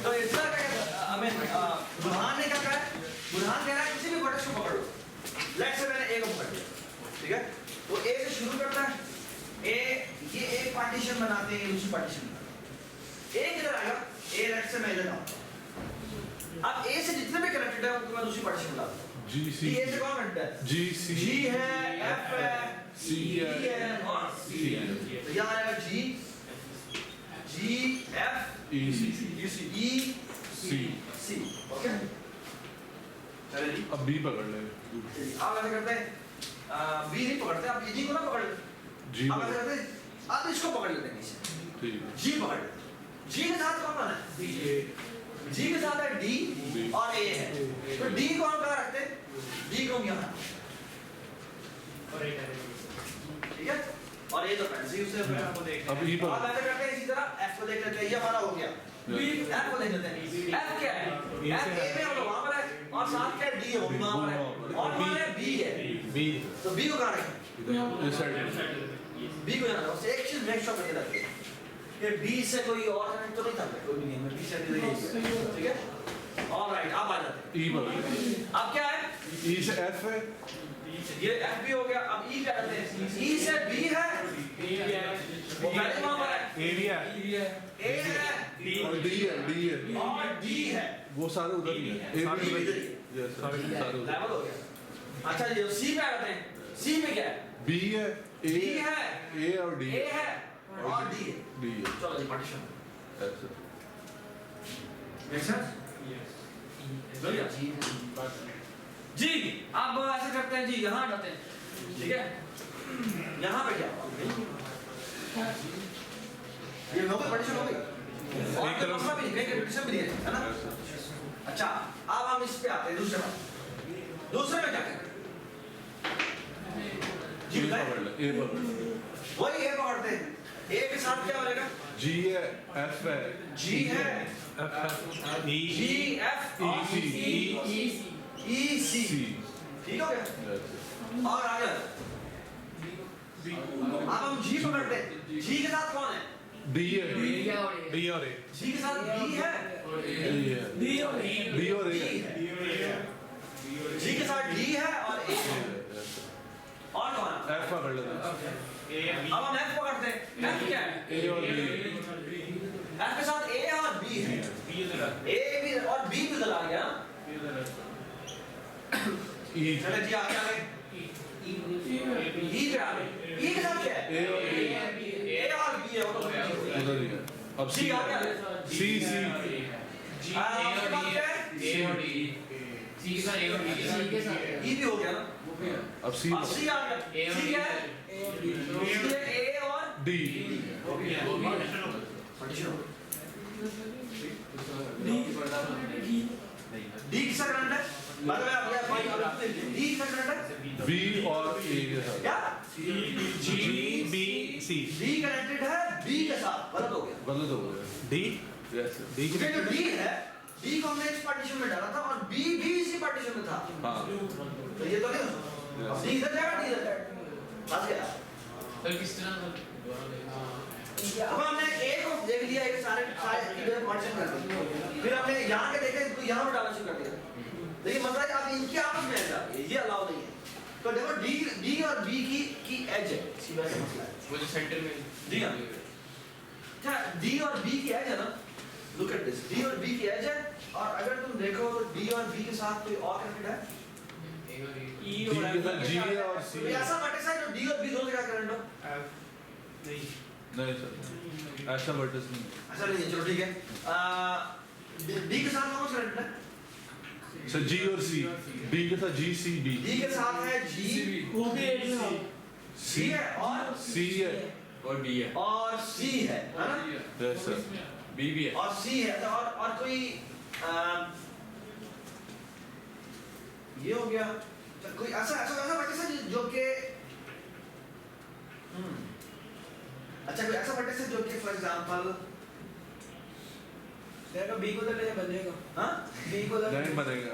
तो इसका हमें बुरहान ने क्या कहा है? बुरहान कह रहा है किसी भी वर्टेक्स को पकड़ लो। लेट्स से मैंने ए को पकड़ लिया, ठीक है? तो ए से शुरू करता है, ए ये एक पार्टीशन बनाते हैं, दूसरी पार्टीशन बनाते हैं। ए किधर आएगा? ए लेट्स से मैं इधर आऊंगा। अब ए से जितने भी कनेक्टेड है उनको मैं दूसरी पार्टीशन बनाता हूं। जी सी ए से कौन कनेक्टेड है? जी सी जी है, एफ है, सी है और सी है। तो यहाँ आएगा जी, जी एफ ई सी ई सी सी। ओके, चलिए जी, अब बी पकड़ ले। आप ऐसे करते हैं, बी नहीं पकड़ते, आप जी को ना पकड़ लेते, जी आप ऐसे करते हैं, आप इसको पकड़ लेते हैं नीचे, ठीक है। जी पकड़ लेते हैं। जी के साथ कौन है? जी के साथ है डी और ए है, तो डी को हम कहाँ रखते हैं? डी को हम यहाँ, ठीक है? और ये तो पहले से उससे आपको देखना अब ई है। पर अब ऐसे करते हैं, इसी तरह एफ को देख लेते हैं, ये हमारा हो गया। एफ को देख लेते हैं, एफ क्या है? एफ ए में हम लोग वहाँ पर है और साथ क्या डी है, वो भी वहाँ पर है और वहाँ है बी है। बी तो बी को कहाँ रखें? इस साइड बी को यहाँ रखो। एक चीज मेक श्योर करके रखिए कि बी से कोई और कनेक्ट तो नहीं था, कोई भी नहीं है, बी से ठीक है? ऑलराइट, अब आ जाते हैं ई पकड़। अब क्या है? ई से एफ है, ये एफ भी हो गया। अब ई क्या करते हैं? ई से बी है, वो पहले वहाँ पर है, ए भी है, ए है और डी है, डी है, और डी है, वो सारे उधर ही है। ए डी भी भी इधर ही है। यस सारे उधर। लेवल हो गया। अच्छा ये सी पे आते हैं, सी में क्या है? बी है, ए बी है, ए और डी ए है और डी है। डी है। चलो जी पार्टीशन ऐसे मेक सेंस? बढ़िया जी। अब ऐसे करते हैं जी, यहाँ हटाते हैं, ठीक है? यहाँ पे क्या ये हो गई पार्टीशन हो गई और कोई मसला भी नहीं, कहीं कंडीशन भी नहीं है, है ना? अच्छा अब हम इस पे आते हैं दूसरे में। दूसरे में क्या करें? जी ए पकड़ ले, ए पकड़ ले। वही ए पकड़ते हैं। ए के साथ क्या बनेगा? जी है, एफ है, जी है, ई जी एफ ई सी ई सी, सी ठीक हो गया? और आगे अब हम जी पकड़ते हैं। जी के साथ कौन है? डी है, डी और ए जी के साथ बी है, डी है, डी और ए है। जी के साथ डी है और ए है। और कौन है? एफ पकड़ लेते हैं। अब हम एफ पकड़ते हैं। एफ क्या है? ए और बी, एफ के साथ ए और बी है, ए भी और बी भी उधर आ गया ना? ई चलो जी आगे आगे ई पे आ गए। ई के साथ क्या है? ए और बी ए और बी है, वो तो उधर ही है। अब सी सी आ गया। सी सी उसके बाद क्या है? ई भी हो गया ना? अब सी अब सी आ गया। सी क्या है? सी है ए और डी पार्टीशन हो गई। डी किसका करंट है? बाद में आप डी किसका करंट है? बी और ए के साथ। क्या? G B C D connected है बी के साथ, गलत हो गया। गलत हो गया। डी यस डी क्योंकि जो डी है, डी को हमने इस पार्टीशन में डाला था और बी भी इसी पार्टीशन में था, हाँ तो ये तो नहीं हो सकता। डी इधर जाएगा, डी इधर जाएगा, बस गया। अब हमने ए को देख लिया, एक सारे इधर पार्टीशन कर दिए, फिर हमने यहाँ के देखे तो यहाँ में डालना शुरू कर दिया। लेकिन मसला है आप इनके आपस में ऐसा ये अलाउ नहीं है। तो देखो डी और बी की एज है, सीधा सा मसला है। वो जो सेंटर में जी हाँ, क्या डी और बी की एज है ना? लुक एट दिस, डी और बी की एज है, और अगर तुम देखो तो डी और बी के साथ कोई और कनेक्टेड है? ई डी के साथ जी और सी कोई ऐसा वर्टेक्स है जो डी और बी दोनों जगह करंट हो? नहीं सर, ऐसा वर्टेक्स नहीं। ऐसा नहीं है, चलो ठीक है। डी के साथ कौन सा करंट है? सर जी और सी, डी के साथ जी सी डी, डी के साथ है जी, सी है और सी है और बी है सी है ना? यस सर, बी भी है और सी है तो और कोई ये हो गया। तो कोई ऐसा वर्टेक्स है जो कि अच्छा कोई ऐसा वर्टेक्स है जो कि फॉर एग्जांपल देखो बी को तो ले बनेगा, हाँ बी को तो नहीं बनेगा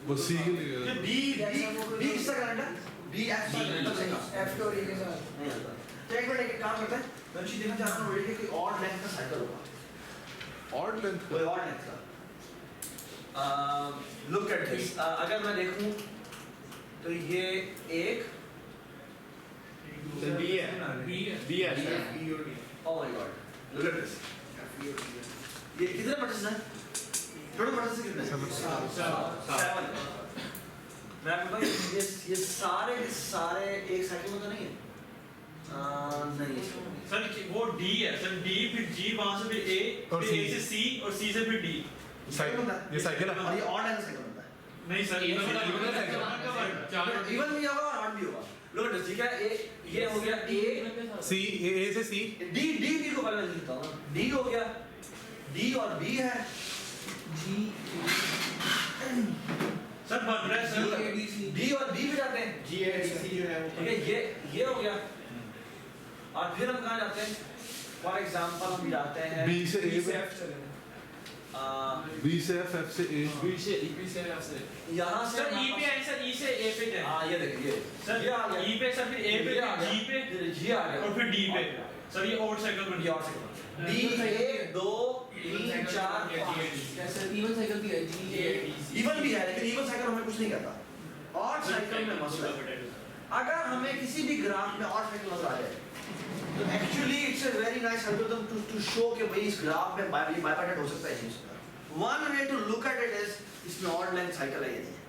वो सी के लिए। डी किसका करंट है? बी एफ F के और E के साथ नहीं आता। तो एक मिनट एक काम करते हैं, मैं चीज देखना चाहता हूँ कि कोई और लेंथ का साइकिल होगा, ऑड लेंथ कोई और लेंथ का। लुक एट दिस, अगर मैं देखूं तो ये एक So B है. B है. Oh my God, look at this, ये कितने मटर्स हैं? टोटल मटर्स कितने हैं? 7। मैं आपको बताऊं ये सारे के सारे एक साइकिल में तो नहीं है। नहीं सर वो D है सर, D फिर G, वहां से फिर A, और फिर A C. से C और C से फिर D। ये साइकिल है। और ये ऑड लाइन साइकिल होता है। नहीं सर Even even even है। cycle. इवन भी होगा और ऑड भी होगा। लुक एट दिस, ठीक है, ये हो गया A, सी ए से सी D B को पहले लिखता हूँ ना, D हो गया, D और B है, G सर बन रहा है G sir. A D C D और B भी जाते हैं, G A D C जो है वो. ठीक है, ये हो गया। और फिर हम कहाँ जाते हैं? फॉर एग्जाम्पल हम जाते हैं बी से ए से F चलेगा बी से एफ एफ से ए B से F से. यहाँ से सर E पे आए सर, E से A पे जाए। हाँ ये देखिए सर ये आ गया, E पे सर फिर A पे ये आ G पे गया, G आ गया और फिर D पे। सर ये और साइकिल बन ये गया। और से D 1 2 3 4 5 कैसे इवन साइकिल भी है G A D C even भी है, लेकिन इवन साइकिल हमें कुछ नहीं कहता। और साइकिल में मसला है, अगर हमें किसी भी ग्राफ में और साइकिल नजर आ जाए तो actually it's a very nice algorithm to show कि भाई इस ग्राफ में बाइपार्टेट हो सकता है नहीं हो सकता। One way to look at it is इसमें ऑड लेंथ साइकिल है या नहीं है।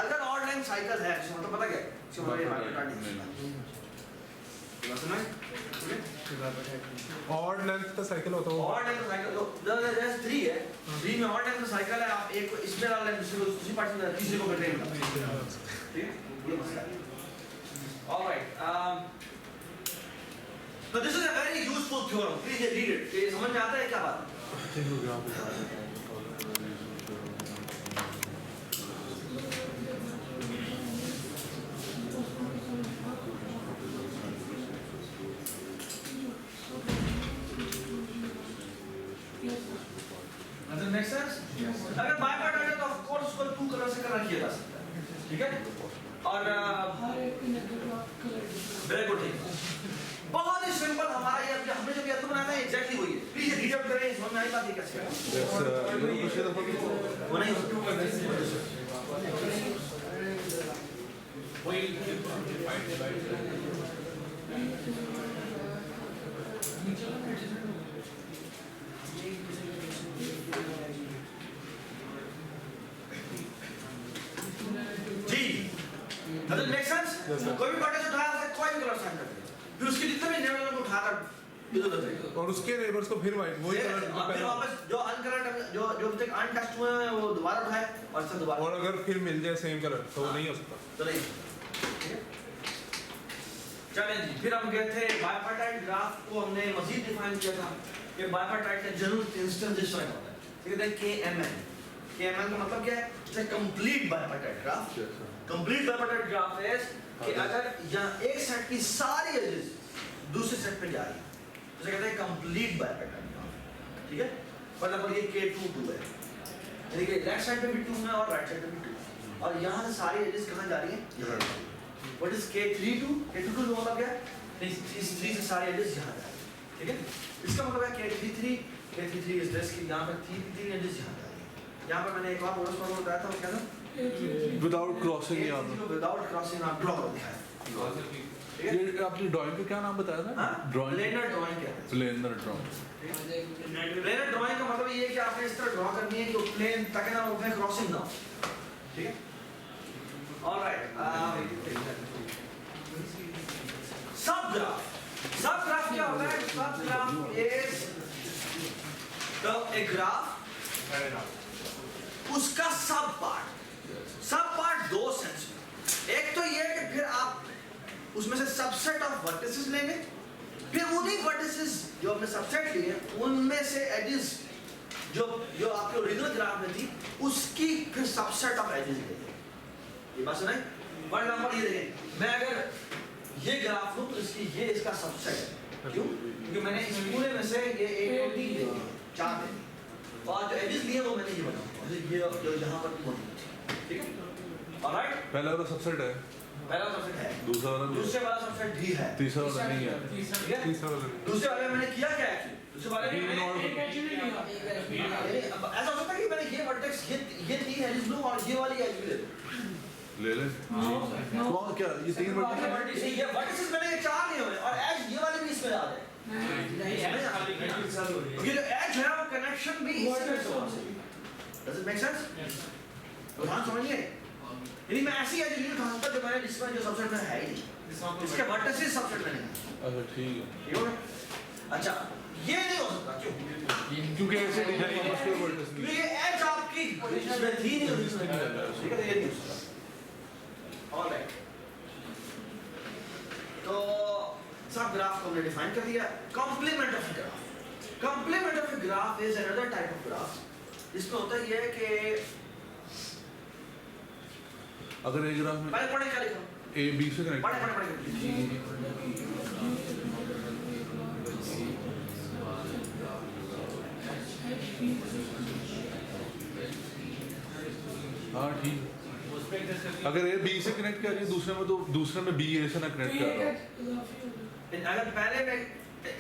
अगर ऑड लेंथ साइकिल है तो मतलब पता क्या है, इसका मतलब ये बाइपार्टेट नहीं है। समझ? ऑड लेंथ का साइकिल होता है ऑड लेंथ साइकिल तो जैसे 3 है, 3 में ऑड लेंथ साइकिल है, आप एक को इसमें डाल लें, दूसरे को दूसरी पार्ट में, तीसरे को ट्रेन कर, ठीक है, ये मसला है। Alright, so this is a very useful theorem, please read it। ये समझ में आता है क्या बात? Does it make sense? अगर बाइपार्टेट है तो ऑफ कोर्स उसको 2 कलर से कलर किया जा सकता है, ठीक है? और वेरी गुड, बहुत ही सिंपल हमारा ये हमने जब यंत्र बनाया है एग्जैक्टली वही है। प्लीज रीड आउट करें, समझ में आई बात ये कैसे है? वो नहीं जी, does it make sense? कोई भी कॉटेज उठाया उसे कोई भी कलर साइन कर दे, फिर उसके जितने भी नेबल को उठाकर इधर उधर और उसके नेबर्स को फिर वाइट वही कलर जो फिर पहले वापस जो अनकरेक्ट जो जो अभी तक अनटच्ड हुए हैं वो दोबारा उठाए और सब दोबारा और अगर फिर मिल जाए सेम कलर तो वो नहीं हो सकता। तो नहीं, ठीक है? चलें जी, फिर हम गए थे बाइपार्टाइट ग्राफ को हमने मजीद डिफाइन किया था कि बाइपार्टाइट का जनरल इंस्टेंस जिस तरह होता है, ठीक है, KMN का मतलब क्या है? It's a complete bipartite graph. Complete bipartite graph is कि अगर यहाँ एक सेट की सारी एजेस दूसरे सेट पे जा रही है तो कहते हैं कंप्लीट बाइपार्टाइट ग्राफ, ठीक है? फॉर एग्जांपल ये K2 2 है, यानी कि लेफ्ट साइड पे भी 2 है और राइट साइड पे भी 2 है, और यहाँ से सारी एजेस कहाँ जा रही हैं? What is K32? K22 जो मतलब क्या है? इस 3 से सारी एजेस यहाँ जा रही है, ठीक है? इसका मतलब है K33 इज दिस कि यहाँ पे 3 एजेस यहाँ जा रही है। यहाँ पर मैंने एक और बोनस फॉर्मूला बताया था, वो क्या था? विदाउट क्रॉसिंग यहाँ पे विदाउट क्रॉसिंग आप ड्रॉ कर दिखाया, ठीक है? ये आपने ड्राइंग का क्या नाम बताया था? हाँ? ड्राइंग प्लेनर ड्राइंग कहते हैं। Planar drawing. प्लेनर ड्राइंग का मतलब ये है कि आपने इस तरह ड्रॉ करनी है कि वो प्लेन तक ना उसमें क्रॉसिंग ना हो, ठीक है? ऑलराइट, सब ग्राफ क्या होता है? सब ग्राफ इज द ग्राफ उसका सब पार्ट दो सेंस में। एक तो ये कि फिर आप उसमें से सबसेट ऑफ वर्टिसेस लेंगे, फिर उन्हीं वर्टिसेस जो आपने सबसेट लिए उनमें से एजेस जो आपके ओरिजिनल ग्राफ में थी उसकी फिर सबसेट ऑफ एजेस लेंगे। ये बात सुनाई? फॉर एग्जांपल ये देखें, मैं अगर ये ग्राफ लूं तो इसका सबसेट है। क्यों? क्योंकि मैंने इस पूरे में से ये 1 2 3 ले लिए, 4 ले लिए, और जो एजेस लिए वो मैंने ये बनाया, ये जो यहाँ पर मौजूद थी, ठीक है? ऑलराइट, पहला वाला सबसेट है, पहला सबसेट है, दूसरा वाला दूसरे वाला सबसेट डी है, तीसरा वाला नहीं है ठीक है? तीसरा वाला दूसरे वाले में मैंने किया क्या एक्चुअली? दूसरे वाले में मैंने अब ऐसा हो सकता है कि मैंने ये वर्टेक्स ये तीन एजेस लूं और ये वाली एज भी ले लूं। ले ले कौन क्या ये तीन वर्टेक्स ये वर्टिसेस मैंने ये चार लिए हुए हैं और एज ये वाले भी इसमें आ रहे हैं। ये जो एज है वो कनेक्शन भी इससे से होना चाहिए। Does it make sense? तो हाँ समझिए, यानी मैं ऐसी एज नहीं उठा सकता जो मैंने जिसमें जो सबसेट में है ही नहीं, इसके वर्टिसेस सबसेट में नहीं है। अच्छा ठीक है ठीक हो गया? अच्छा ये नहीं हो सकता, क्यों? क्योंकि ऐसे डिजाइन में उसके वर्टेक्स क्योंकि ये एज आपकी इसमें थी नहीं और इसमें नहीं है, ठीक है? तो ये नहीं हो सकता। ऑलराइट, तो सब ग्राफ को हमने डिफाइन कर दिया। Complement of graph, complement of graph is another type of graph जिसमें होता ये है कि अगर एक ग्राफ में पढ़े क्या लिखा, ए बी से कनेक्ट पढ़े हाँ ठीक। अगर ए बी से कनेक्ट कर रही है दूसरे में, तो दूसरे में बी ए से ना कनेक्ट कर रहा हूँ। अगर पहले में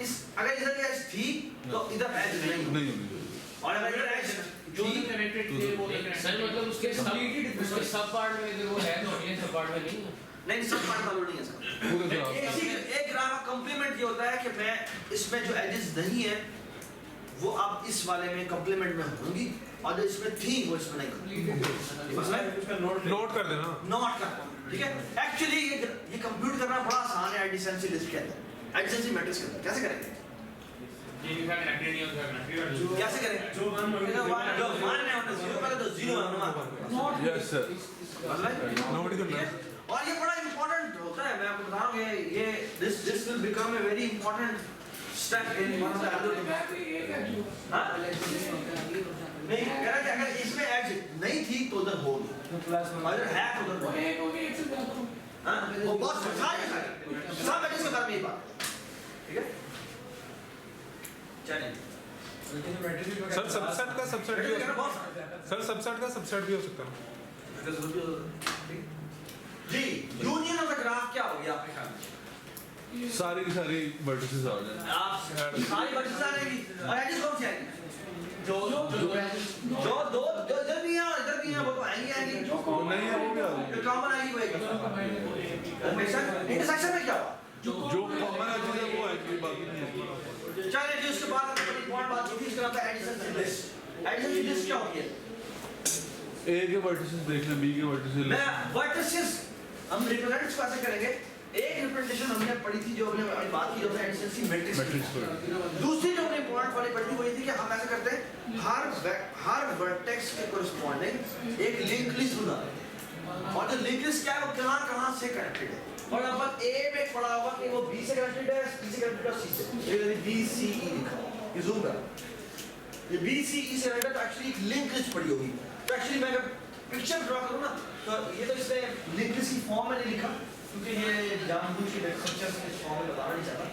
इस अगर इधर एज थी तो इधर एज नहीं होगी। नहीं होगी और अगर इधर एज जो भी कनेक्टेड थे वो सर मतलब उसके सब पार्ट में इधर वो है तो ये सब पार्ट में नहीं है। नहीं, सब पार्ट मालूम नहीं है सर। पूरे ग्राफ एक ग्राफ का कंप्लीमेंट ये होता है कि मैं इसमें जो एजेस नहीं है वो अब इस वाले में कंप्लीमेंट में होंगी और जो इसमें थी वो इसमें नहीं होंगी। नोट कर देना। नॉट करता हूं, ठीक है? एक्चुअली ये कंप्यूट करना बड़ा आसान है एडिशनसी लिस्ट के अंदर, एडिशनसी मैट्रिक्स के अंदर। कैसे करेंगे? जिनका कनेक्टेड नहीं होता कनेक्टेड कैसे करेंगे? जो 1 है उन्हें 0 पहले तो 0 है। यस सर नोट ही करना। और ये बड़ा इंपॉर्टेंट होता है, मैं आपको बता रहा हूँ ये this will become a very important step in one of the algorithm. हां नहीं कह रहा कि अगर इसमें एज नहीं थी तो उधर होगी, अगर है तो उधर होगी। हां वो बहुत सारे सब एजेस के बारे में ये बात, ठीक है? चलिए सर सबसेट का सबसेट भी हो सकता है। सर सबसेट का सबसेट भी हो सकता है। जी यूनियन ऑफ द ग्राफ क्या होगी आपके ख्याल में? सारी की सारी वर्टिसेस आ जाए। आप सारी वर्टिसेस आ जाएगी और एजेस कौन सी आएगी? जो दो इधर भी हैं और इधर भी हैं वो तो आएंगी। तो नहीं है वो क्या होगी? जो कॉमन आएगी वो आएगी। इंटरसेक्शन में क्या हुआ? जो कॉमन है वो आएगी, बाकी नहीं आएगी। चलिए जी उसके बाद हमने बड़ी इंपॉर्टेंट बात की थी, इसका नाम था एडिशनसी लिस्ट। एडिशनसी लिस्ट क्या होती है? ए के वर्टिसेस देख लें, बी के वर्टिसेस ले। मैं वर्टिसेस हम रिप्रेजेंट्स को ऐसे करेंगे। एक रिप्रेजेंटेशन हमने पढ़ी थी जो हमने अभी बात की, जो था एडिशनसी मैट्रिक्स पर। दूसरी जो हमने इंपॉर्टेंट वाली पढ़ी थी वो ये थी कि हम ऐसे करते हैं हर वर्टेक्स के कोरिस्पोंडिंग एक लिंक लिस्ट बनाते हैं और जो लिंक लिस्ट क्या है वो कहां से कनेक्टेड है। और यहाँ पर ए में पढ़ा होगा कि वो बी से कनेक्टेड है, बी से कनेक्टेड है, सी से। ये बी सी ई लिखा है, ये जूम कर। ये बी सी ई से कनेक्टेड तो एक्चुअली एक लिंक लिस्ट पढ़ी होगी। तो एक्चुअली मैं अगर पिक्चर ड्रॉ करूँ ना तो ये तो इसने लिंक लिस्ट की फॉर्म में नहीं लिखा क्योंकि ये जानबूझ के स्ट्रक्चर से इस फॉर्म में बताना नहीं चाहता।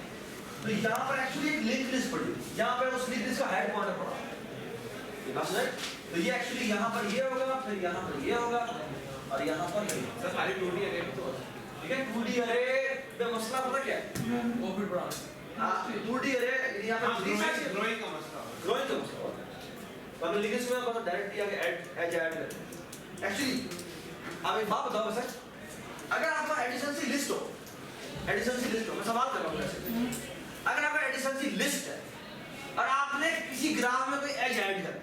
तो यहाँ पर एक्चुअली एक लिंक लिस्ट पड़ी हुई, यहाँ पर उस लिंक लिस्ट का हेड पॉइंटर पड़ा बस है। तो ये एक्चुअली यहाँ पर ये होगा, फिर यहाँ पर ये होगा और यहाँ पर ये होगा। सारी टूटी है तो ठीक है? 2D अरे में मसला पता क्या है? वो फिर बड़ा हाँ 2D अरे यहाँ पर ग्रोइंग का मसला ग्रोइंग का मसला होता है। तो लिंक लिस्ट में बस डायरेक्टली आगे एड करते हैं। एक्चुअली अब एक बात बताओ सर, अगर आपका एडिशनसी लिस्ट हो, मैं सवाल कर रहा हूँ ऐसे, अगर आपका एडिशनसी लिस्ट है और आपने किसी ग्राफ में कोई एज ऐड कर,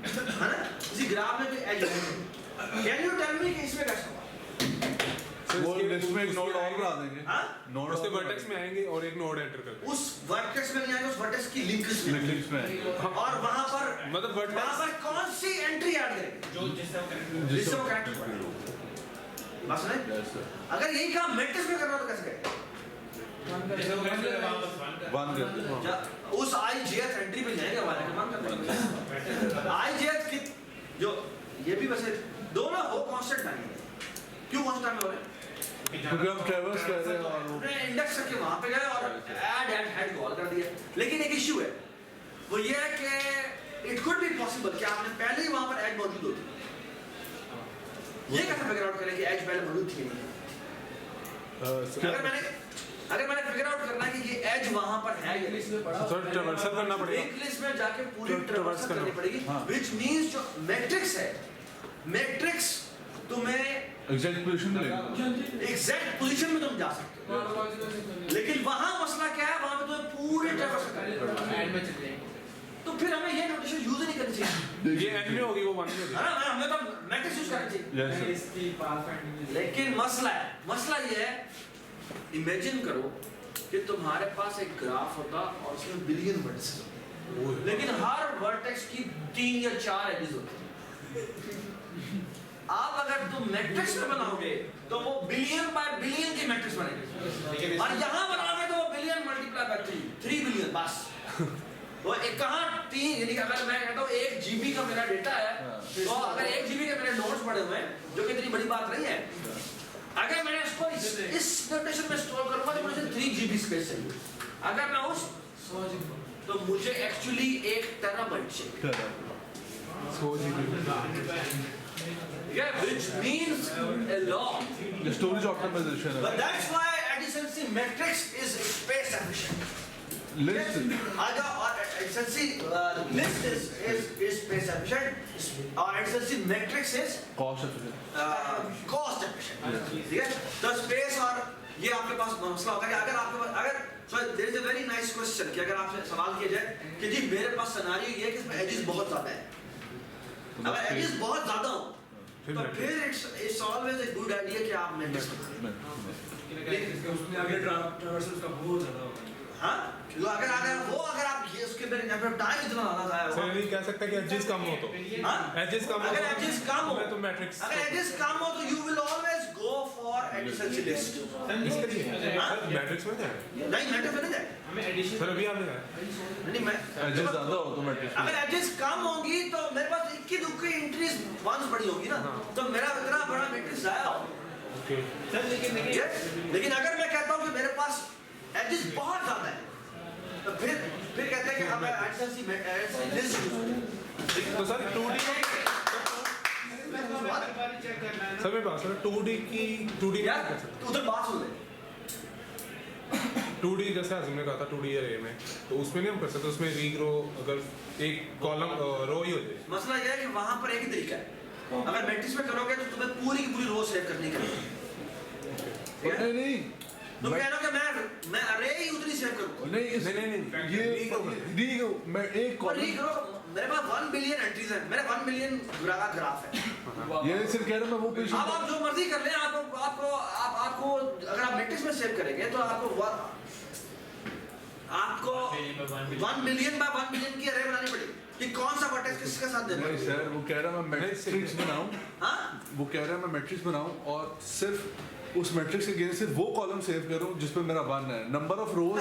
है ना? किसी ग्राफ में कोई एज ऐड कर, कैन यू टेल मी कि इसमें कैसा होगा? वो लिस्ट में एक नोड और बढ़ा देंगे। हाँ? नोड उसके वर्टेक्स में आएंगे और एक नोड एंटर करते हैं। उस वर्टेक्स में नहीं आएगा, उस वर्टेक्स की लिंक लिस्ट में लिस्ट में और वहां पर मतलब वहां पर कौन सी एंट्री ऐड करेंगे जो जिससे वो कनेक्टेड जिससे वो कनेक्ट होगा। बस नहीं, यस सर अगर यही काम मैट्रिक्स में करना तो कैसे करेंगे? जिससे वो कनेक्टेड वापस वन कर वन कर उस आई जेथ एंट्री पे जाएंगे हमारे मान करते आई जेथ की जो ये भी वैसे दोनों हो कांस्टेंट टाइम में। क्यों कांस्टेंट टाइम में हो रहे हैं? क्योंकि हम ट्रैवर्स कर रहे हैं और वो हमने इंडेक्स करके वहां पे गए और ऐड हेड कॉल कर दिया। लेकिन एक इशू है, वो ये है कि इट कुड बी पॉसिबल कि आपने पहले ही वहां पर ऐड मौजूद होती ये कैसे फिगर आउट करें कि एज पहले मौजूद थी नहीं? अगर मैंने फिगर आउट करना है कि ये एज वहां पर है या नहीं, सर ट्रावर्सल करना पड़ेगा। लिंक लिस्ट में जाके पूरी ट्रावर्सल करनी पड़ेगी, हाँ। व्हिच मींस जो मैट्रिक्स है, मैट्रिक्स तुम्हें एग्जैक्ट पोजीशन में लेगा। एग्जैक्ट पोजीशन में तुम जा सकते हो, लेकिन वहां मसला क्या है, वहां पे तुम्हें पूरे ट्रावर्सल करनी पड़ेगी। एंड में चले जाएंगे। तो फिर हमें ये नोटेशन यूज नहीं करनी चाहिए। ये एंड में होगी, वो 1 में होगी। हाँ, हमें तो मैट्रिक्स यूज करनी चाहिए। Yes sir. लेकिन मसला ये है, इमेजिन करो कि तुम्हारे पास एक ग्राफ होता और उसमें बिलियन वर्टिसेस होते, लेकिन हर वर्टेक्स की 3 या 4 एजेस होती। आप अगर तुम मैट्रिक्स में बनाओगे तो वो बिलियन बाय बिलियन की मैट्रिक्स बनेगी, और यहाँ बनाओगे तो वो बिलियन मल्टीप्लाई बाय 3 बिलियन बस। तो एक कहाँ 3, यानी कि अगर मैं कहता हूँ 1 GB का मेरा डेटा है, तो अगर 1 GB के मेरे नोट्स पड़े हुए हैं, जो कि इतनी बड़ी बात नहीं है, अगर मैंने इसको इस नोटेशन में स्टोर करूंगा तो मुझे 3 GB स्पेस चाहिए। अगर मैं उस तो मुझे एक्चुअली 1 टेराबाइट चाहिए। Yeah, which means a lot. The storage optimization. But that's why adjacency matrix is space efficient. List. Adjacency list is space efficient. Adjacency matrix is Cost efficient. cost efficient. ठीक है? तो space और ये आपके पास मसला होता है कि अगर आपके पास there is a very nice question कि अगर आपसे सवाल किया जाए कि जी मेरे पास सिनेरियो ये है कि इसमें edges बहुत ज़्यादा है, अगर edges बहुत ज़्यादा हो तो फिर it's always a good idea कि आप मैट्रिक्स बनाएं। उसमें आगे ट्रावर्सल का बहुत ज्यादा होगा। हाँ, तो अगर आप ये उसके अंदर टाइम इतना ज़्यादा जाएगा। सर ये कह सकते हैं कि एजेस कम हो तो, हाँ? एजेस कम हो अगर edges कम हो तो मैट्रिक्स, अगर edges कम हो तो you will always go for adjacency list। इसके लिए हाँ? सर मैट्रिक्स में जाएगा। नहीं मैट्रिक्स में नहीं जाए। हमें एडिशन सर अभी आपने कहा नहीं मैं Edges ज़्यादा हो तो मैट्रिक्स। अगर एजेस कम होंगी तो मेरे पास इक्की दुक्की एंट्रीज वंस बड़ी होगी ना, तो मेरा इतना बड़ा मैट्रिक्स जाया होगा। सर लेकिन अगर मैं कहता हूँ कि मेरे पास एजेस बहुत ज्यादा है, तो फिर कहते हैं कि हमें एडजेंसी लिस्ट यूज तो सर 2D सर मेरे पास 2D यार तू उधर बात सुन ले। 2D जैसे हमने कहा था 2D अरे में, तो उसमें नहीं हम कर सकते, उसमें रीग्रो अगर एक कॉलम रो ही हो जाए। मसला यह है कि वहां पर एक ही तरीका है, अगर मैट्रिक्स में करोगे तो तुम्हें पूरी की पूरी रो सेव करनी नहीं तुम कह रहे हो कि मैं अरे ही उतनी सेव करूंगा। नहीं ये रीगो मैं एक कॉलम मेरे पास 1 बिलियन एंट्रीज हैं, मेरा 1 बिलियन ग्राफ है। ये सिर्फ कह रहा मैं वो पेश अब आप जो मर्जी कर लें, आपको अगर आप मैट्रिक्स में सेव करेंगे तो आपको 1 बिलियन बाय 1 बिलियन की अरे बनानी पड़ेगी कि कौन सा वर्टेक्स किसके साथ देना नहीं सर, वो कह रहा मैं मैट्रिक्स बनाऊं। हाँ? वो कह रहा है मैं मैट्रिक्स बनाऊं और सिर्फ उस मैट्रिक्स के अगेंस्ट सिर्फ वो कॉलम सेव करूं जिसमें मेरा 1 है, नंबर ऑफ रोज।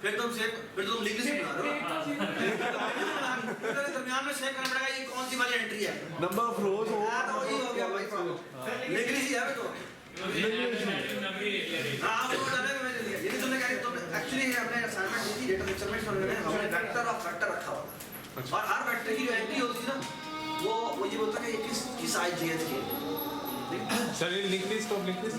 फिर तुम लिंक लिस्ट बना रहे हो, फिर दरमियान में सेव करना पड़ेगा ये कौन सी वाली एंट्री है, नंबर ऑफ रोज तो वही हो गया भाई प्रॉब्लम। लिंक लिस्ट है तो हाँ वो डालने में मैंने लिया, ये तुमने कहा कि तुमने एक्चुअली हमने असाइनमेंट दी थी डेटा स्ट्रक्चर में, हमने वेक्टर ऑफ फैक्टर रखा हुआ था, और हर वेक्टर की जो एंट्री होती है ना वो ये बोलता है कि ये किस साइज चाहिए थी। सर लिंक लिस्ट और लिंक लिस्ट